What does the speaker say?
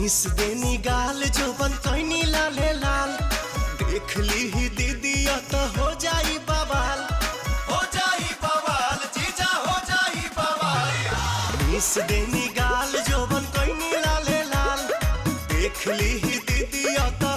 Miss देनी गाल जोबन कैनी लाले लाल। देख ली ही दीदी तो हो जाई बवाल, हो जाई बवाल जीजा हो जाई बवाल। मिस देनी गाल जोबन कैनी लाले लाल। देख ली ही दीदी तो